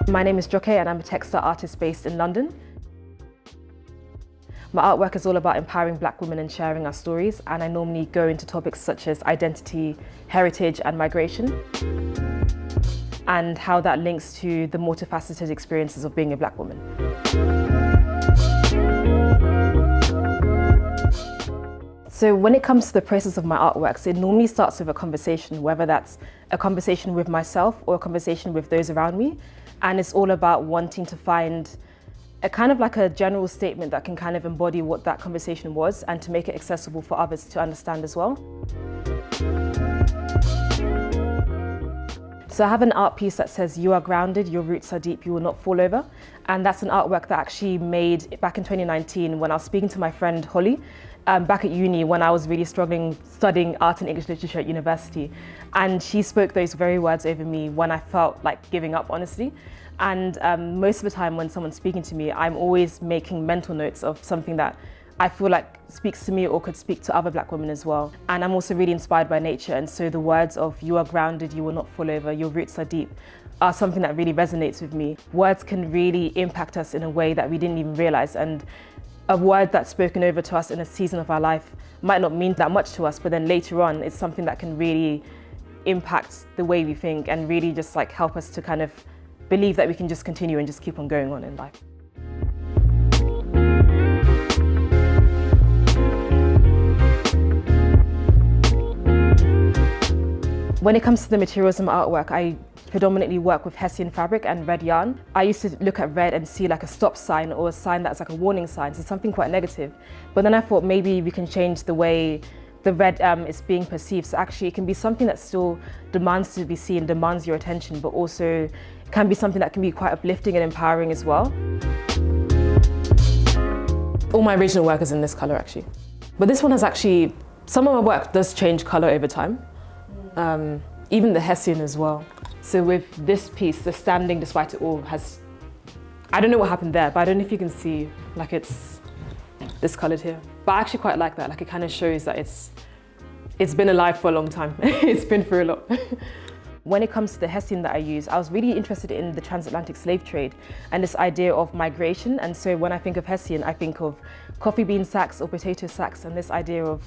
My name is Joke and I'm a textile artist based in London. My artwork is all about empowering Black women and sharing our stories, and I normally go into topics such as identity, heritage and migration, and how that links to the multifaceted experiences of being a Black woman. So when it comes to the process of my artworks, it normally starts with a conversation, whether that's a conversation with myself or a conversation with those around me. And it's all about wanting to find a kind of like a general statement that can kind of embody what that conversation was and to make it accessible for others to understand as well. So I have an art piece that says, "You are grounded, your roots are deep, you will not fall over." And that's an artwork that I actually made back in 2019 when I was speaking to my friend Holly, back at uni when I was really struggling studying art and English literature at university. And she spoke those very words over me when I felt like giving up, honestly. And most of the time when someone's speaking to me, I'm always making mental notes of something that I feel like speaks to me or could speak to other Black women as well. And I'm also really inspired by nature, and so the words of "you are grounded, you will not fall over, your roots are deep" are something that really resonates with me. Words can really impact us in a way that we didn't even realize, and a word that's spoken over to us in a season of our life might not mean that much to us, but then later on it's something that can really impact the way we think and really just like help us to kind of believe that we can just continue and just keep on going on in life. When it comes to the materials in my artwork, I predominantly work with Hessian fabric and red yarn. I used to look at red and see like a stop sign or a sign that's like a warning sign, so something quite negative. But then I thought maybe we can change the way the red is being perceived. So actually it can be something that still demands to be seen, demands your attention, but also can be something that can be quite uplifting and empowering as well. All my original work is in this color actually. But this one has actually, some of my work does change color over time. Even the Hessian as well. So with this piece, the standing despite it all has, I don't know what happened there, but I don't know if you can see, like it's this colored here. But I actually quite like that, like it kind of shows that it's been alive for a long time. It's been through a lot. When it comes to the Hessian that I use, I was really interested in the transatlantic slave trade and this idea of migration. And so when I think of Hessian, I think of coffee bean sacks or potato sacks, and this idea of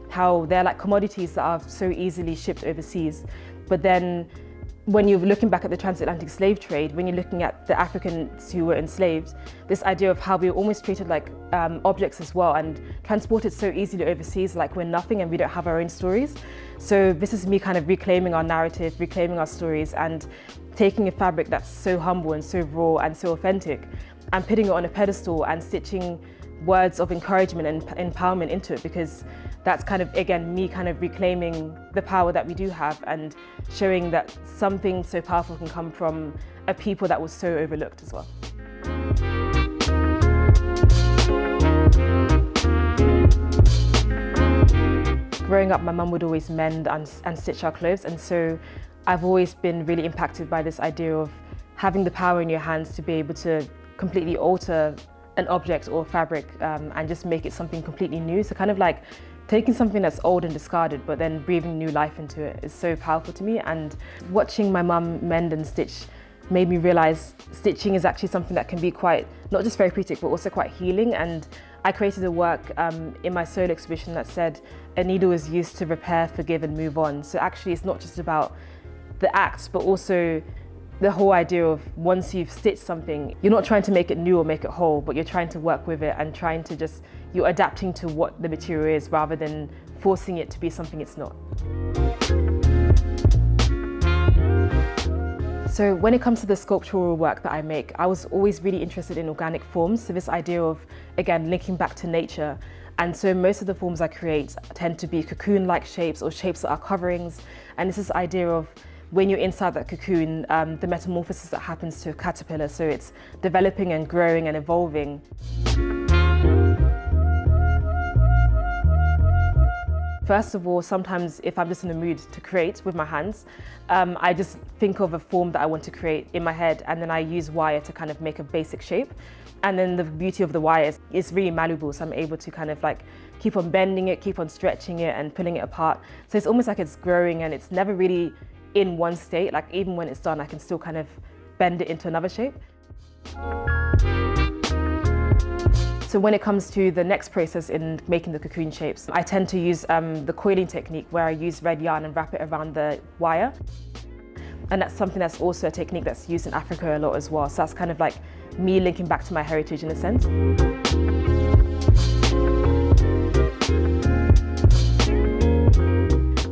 how they're like commodities that are so easily shipped overseas. But then when you're looking back at the transatlantic slave trade, when you're looking at the Africans who were enslaved, this idea of how we were almost treated like objects as well and transported so easily overseas, like we're nothing and we don't have our own stories. So this is me kind of reclaiming our narrative, reclaiming our stories, and taking a fabric that's so humble and so raw and so authentic and putting it on a pedestal and stitching words of encouragement and empowerment into it, because that's kind of, again, me kind of reclaiming the power that we do have and showing that something so powerful can come from a people that was so overlooked as well. Growing up, my mum would always mend and stitch our clothes, and so I've always been really impacted by this idea of having the power in your hands to be able to completely alter an object or fabric and just make it something completely new. So kind of like taking something that's old and discarded but then breathing new life into it is so powerful to me. And watching my mum mend and stitch made me realize stitching is actually something that can be quite, not just therapeutic, but also quite healing. And I created a work in my solo exhibition that said, "A needle is used to repair, forgive and move on." So actually it's not just about the act, but also the whole idea of once you've stitched something, you're not trying to make it new or make it whole, but you're trying to work with it and trying to just, you're adapting to what the material is rather than forcing it to be something it's not. So when it comes to the sculptural work that I make, I was always really interested in organic forms. So this idea of, again, linking back to nature. And so most of the forms I create tend to be cocoon-like shapes or shapes that are coverings. And it's this idea of when you're inside that cocoon, the metamorphosis that happens to a caterpillar. So it's developing and growing and evolving. First of all, sometimes if I'm just in the mood to create with my hands, I just think of a form that I want to create in my head, and then I use wire to kind of make a basic shape. And then the beauty of the wire is it's really malleable, so I'm able to kind of like keep on bending it, keep on stretching it and pulling it apart. So it's almost like it's growing and it's never really in one state. Like even when it's done, I can still kind of bend it into another shape. So when it comes to the next process in making the cocoon shapes, I tend to use the coiling technique where I use red yarn and wrap it around the wire. And that's something that's also a technique that's used in Africa a lot as well. So that's kind of like me linking back to my heritage in a sense.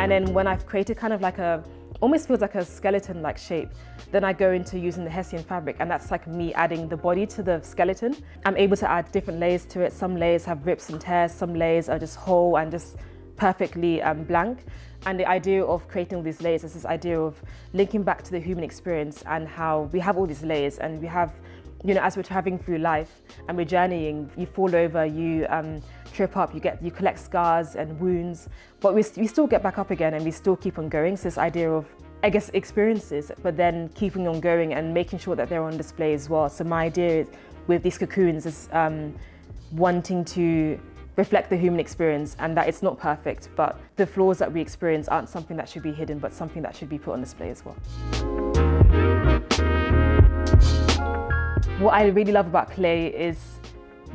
And then when I've created kind of like almost feels like a skeleton-like shape, then I go into using the Hessian fabric, and that's like me adding the body to the skeleton. I'm able to add different layers to it. Some layers have rips and tears, some layers are just whole and just perfectly blank. And the idea of creating all these layers is this idea of linking back to the human experience and how we have all these layers, and we have, you know, as we're traveling through life and we're journeying, you fall over, you trip up, you collect scars and wounds, but we still get back up again and we still keep on going. So this idea of, I guess, experiences, but then keeping on going and making sure that they're on display as well. So my idea with these cocoons is wanting to reflect the human experience, and that it's not perfect, but the flaws that we experience aren't something that should be hidden, but something that should be put on display as well. What I really love about clay is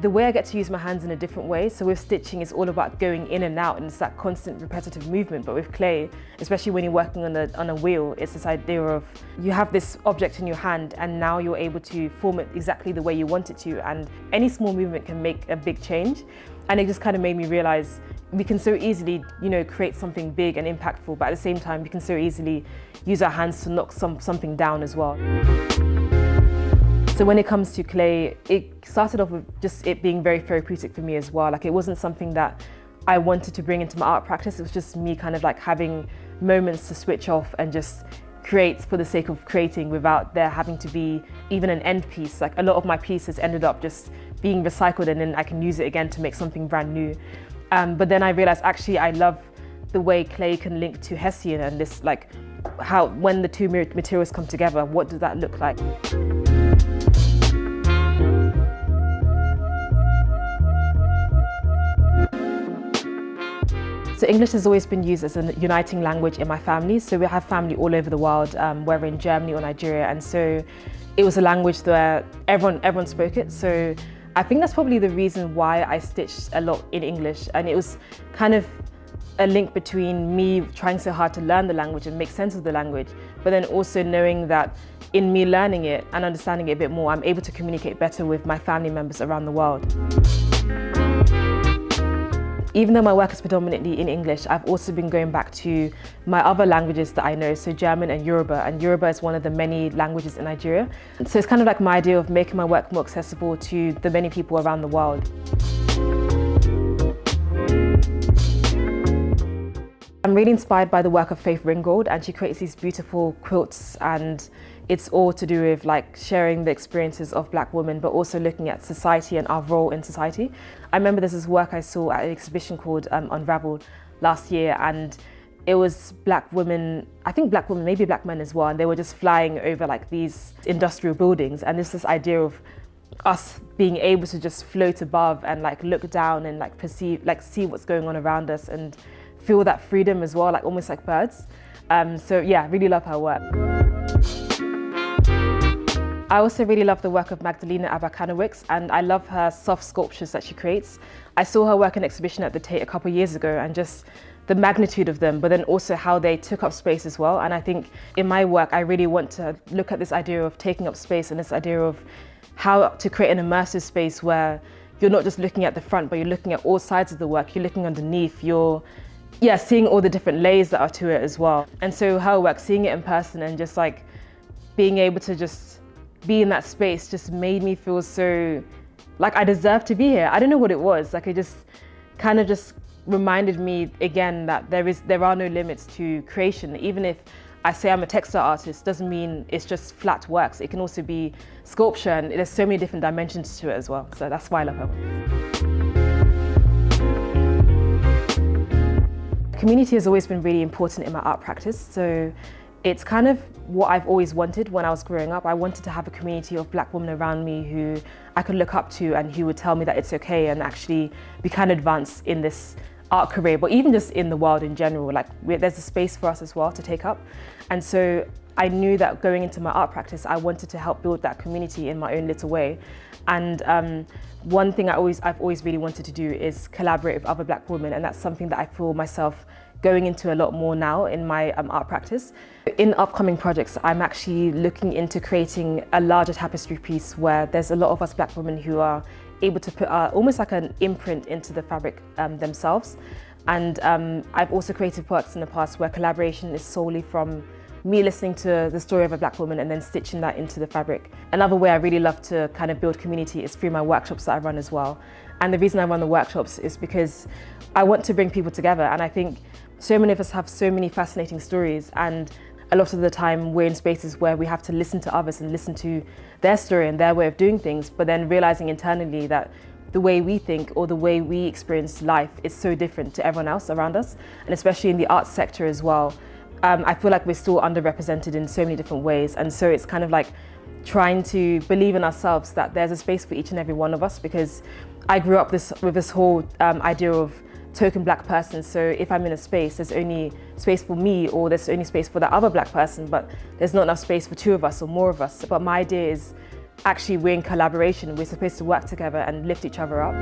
the way I get to use my hands in a different way. So with stitching, it's all about going in and out, and it's that constant repetitive movement. But with clay, especially when you're working on a wheel, it's this idea of you have this object in your hand and now you're able to form it exactly the way you want it to. And any small movement can make a big change. And it just kind of made me realize we can so easily, you know, create something big and impactful, but at the same time, we can so easily use our hands to knock something down as well. So when it comes to clay, it started off with just it being very therapeutic for me as well. Like, it wasn't something that I wanted to bring into my art practice. It was just me kind of like having moments to switch off and just create for the sake of creating without there having to be even an end piece. Like, a lot of my pieces ended up just being recycled and then I can use it again to make something brand new. But then I realized actually I love the way clay can link to Hessian and this, like, how when the two materials come together, what does that look like? So English has always been used as a uniting language in my family. So we have family all over the world, whether in Germany or Nigeria. And so it was a language where everyone spoke it. So I think that's probably the reason why I stitched a lot in English. And it was kind of a link between me trying so hard to learn the language and make sense of the language, but then also knowing that in me learning it and understanding it a bit more, I'm able to communicate better with my family members around the world. Even though my work is predominantly in English, I've also been going back to my other languages that I know, so German and Yoruba is one of the many languages in Nigeria. So it's kind of like my idea of making my work more accessible to the many people around the world. I'm really inspired by the work of Faith Ringgold, and she creates these beautiful quilts, and it's all to do with like sharing the experiences of Black women, but also looking at society and our role in society. I remember there's this work I saw at an exhibition called Unraveled last year, and it was Black women, I think Black women, maybe Black men as well, and they were just flying over like these industrial buildings, and there's this idea of us being able to just float above and like look down and like perceive, like see what's going on around us and feel that freedom as well, like almost like birds. So yeah, really love her work. I also really love the work of Magdalena Aberkanowicz, and I love her soft sculptures that she creates. I saw her work in an exhibition at the Tate a couple of years ago, and just the magnitude of them, but then also how they took up space as well. And I think in my work, I really want to look at this idea of taking up space and this idea of how to create an immersive space where you're not just looking at the front, but you're looking at all sides of the work. You're looking underneath, you're seeing all the different layers that are to it as well. And so her work, seeing it in person and just like being able to just be in that space just made me feel so like I deserve to be here. I don't know what it was, like it just kind of just reminded me again that there are no limits to creation. Even if I say I'm a textile artist, doesn't mean it's just flat works. It can also be sculpture, and there's so many different dimensions to it as well. So that's why I love her work. Community has always been really important in my art practice. So it's kind of what I've always wanted when I was growing up. I wanted to have a community of Black women around me who I could look up to and who would tell me that it's okay, and actually we can advance in this art career, but even just in the world in general, like there's a space for us as well to take up. And so I knew that going into my art practice, I wanted to help build that community in my own little way. And one thing I've always really wanted to do is collaborate with other Black women, and that's something that I feel myself going into a lot more now in my art practice. In upcoming projects, I'm actually looking into creating a larger tapestry piece where there's a lot of us Black women who are able to put almost like an imprint into the fabric themselves. And I've also created works in the past where collaboration is solely from me listening to the story of a Black woman and then stitching that into the fabric. Another way I really love to kind of build community is through my workshops that I run as well. And the reason I run the workshops is because I want to bring people together, and I think so many of us have so many fascinating stories, and a lot of the time we're in spaces where we have to listen to others and listen to their story and their way of doing things, but then realizing internally that the way we think or the way we experience life is so different to everyone else around us, and especially in the arts sector as well. I feel like we're still underrepresented in so many different ways, and so it's kind of like trying to believe in ourselves that there's a space for each and every one of us, because I grew up with this whole idea of token Black person. So if I'm in a space, there's only space for me, or there's only space for that other Black person, but there's not enough space for two of us or more of us. But my idea is actually we're in collaboration. We're supposed to work together and lift each other up.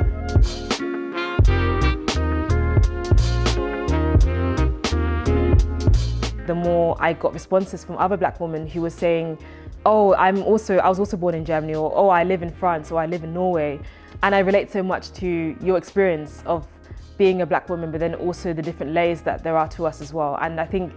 The more I got responses from other Black women who were saying, oh, I was also born in Germany, or oh, I live in France, or I live in Norway. And I relate so much to your experience of being a Black woman, but then also the different layers that there are to us as well. And I think,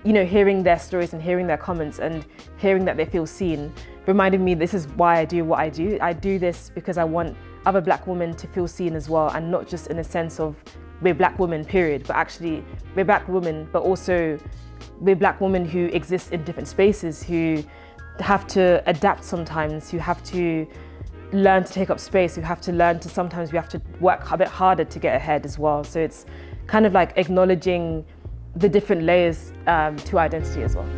you know, hearing their stories and hearing their comments and hearing that they feel seen reminded me this is why I do what I do. I do this because I want other Black women to feel seen as well, and not just in a sense of we're Black women, period, but actually we're Black women, but also we're Black women who exist in different spaces, who have to adapt sometimes, who have to learn to take up space, who have to learn to, sometimes we have to work a bit harder to get ahead as well. So it's kind of like acknowledging the different layers to identity as well.